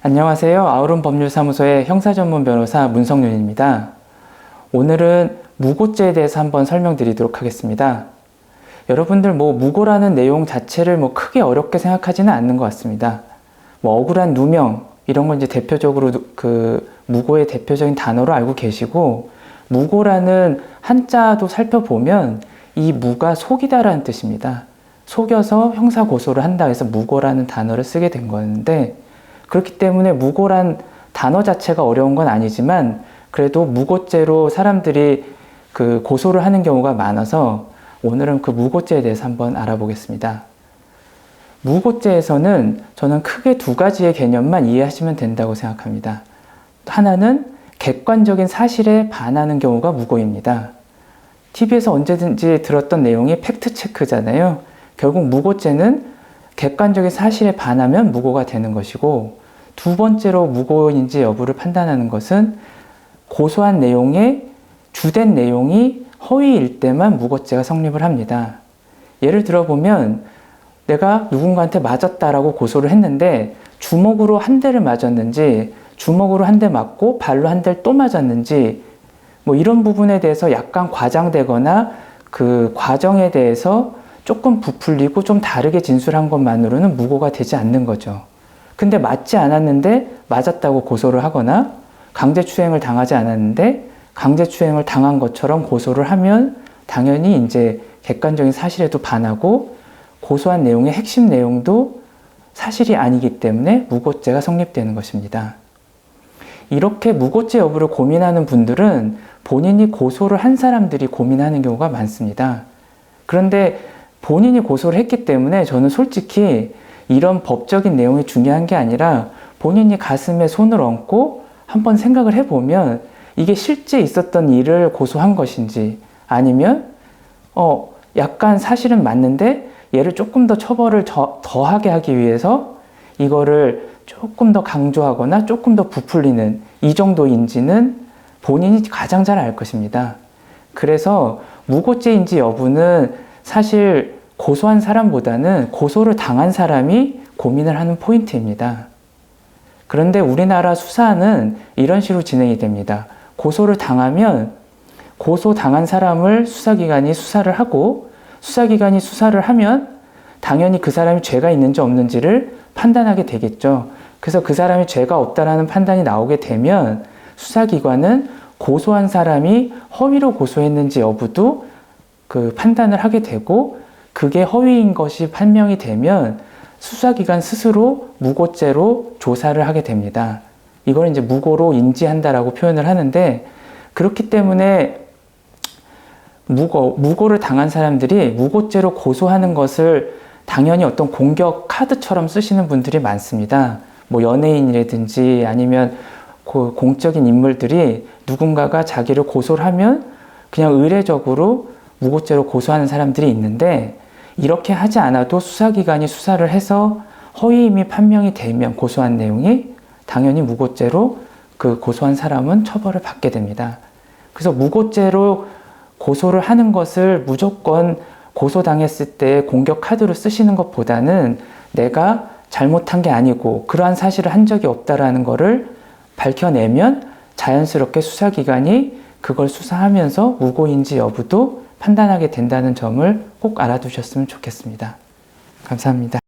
안녕하세요. 아우름 법률사무소의 형사전문 변호사 문성윤입니다. 오늘은 무고죄에 대해서 한번 설명드리도록 하겠습니다. 여러분들 무고라는 내용 자체를 크게 어렵게 생각하지는 않는 것 같습니다. 억울한 누명 이런 건 이제 대표적으로 무고의 대표적인 단어로 알고 계시고, 무고라는 한자도 살펴보면 이 무가 속이다라는 뜻입니다. 속여서 형사 고소를 한다 해서 무고라는 단어를 쓰게 된 건데, 그렇기 때문에 무고란 단어 자체가 어려운 건 아니지만 그래도 무고죄로 사람들이 고소를 하는 경우가 많아서 오늘은 그 무고죄에 대해서 한번 알아보겠습니다. 무고죄에서는 저는 크게 두 가지의 개념만 이해하시면 된다고 생각합니다. 하나는 객관적인 사실에 반하는 경우가 무고입니다. TV에서 언제든지 들었던 내용이 팩트체크잖아요. 결국 무고죄는 객관적인 사실에 반하면 무고가 되는 것이고, 두 번째로 무고인지 여부를 판단하는 것은 고소한 내용의 주된 내용이 허위일 때만 무고죄가 성립을 합니다. 예를 들어보면 내가 누군가한테 맞았다라고 고소를 했는데 주먹으로 한 대를 맞았는지, 주먹으로 한 대 맞고 발로 한 대를 또 맞았는지 이런 부분에 대해서 약간 과장되거나 그 과정에 대해서 조금 부풀리고 좀 다르게 진술한 것만으로는 무고가 되지 않는 거죠. 근데 맞지 않았는데 맞았다고 고소를 하거나, 강제추행을 당하지 않았는데 강제추행을 당한 것처럼 고소를 하면 당연히 이제 객관적인 사실에도 반하고 고소한 내용의 핵심 내용도 사실이 아니기 때문에 무고죄가 성립되는 것입니다. 이렇게 무고죄 여부를 고민하는 분들은 본인이 고소를 한 사람들이 고민하는 경우가 많습니다. 그런데 본인이 고소를 했기 때문에 저는 솔직히 이런 법적인 내용이 중요한 게 아니라 본인이 가슴에 손을 얹고 한번 생각을 해보면 이게 실제 있었던 일을 고소한 것인지, 아니면 약간 사실은 맞는데 얘를 조금 더 처벌을 더하게 하기 위해서 이거를 조금 더 강조하거나 조금 더 부풀리는 이 정도인지는 본인이 가장 잘 알 것입니다. 그래서 무고죄인지 여부는 사실 고소한 사람보다는 고소를 당한 사람이 고민을 하는 포인트입니다. 그런데 우리나라 수사는 이런 식으로 진행이 됩니다. 고소를 당하면 고소당한 사람을 수사기관이 수사를 하고, 수사기관이 수사를 하면 당연히 그 사람이 죄가 있는지 없는지를 판단하게 되겠죠. 그래서 그 사람이 죄가 없다라는 판단이 나오게 되면 수사기관은 고소한 사람이 허위로 고소했는지 여부도 판단을 하게 되고, 그게 허위인 것이 판명이 되면 수사기관 스스로 무고죄로 조사를 하게 됩니다. 이걸 이제 무고로 인지한다라고 표현을 하는데, 그렇기 때문에 무고를 당한 사람들이 무고죄로 고소하는 것을 당연히 어떤 공격 카드처럼 쓰시는 분들이 많습니다. 연예인이라든지 아니면 공적인 인물들이 누군가가 자기를 고소를 하면 그냥 의례적으로 무고죄로 고소하는 사람들이 있는데, 이렇게 하지 않아도 수사기관이 수사를 해서 허위임이 판명이 되면 고소한 내용이 당연히 무고죄로 고소한 사람은 처벌을 받게 됩니다. 그래서 무고죄로 고소를 하는 것을 무조건 고소당했을 때 공격 카드로 쓰시는 것보다는 내가 잘못한 게 아니고 그러한 사실을 한 적이 없다라는 것을 밝혀내면 자연스럽게 수사기관이 그걸 수사하면서 무고인지 여부도 판단하게 된다는 점을 꼭 알아두셨으면 좋겠습니다. 감사합니다.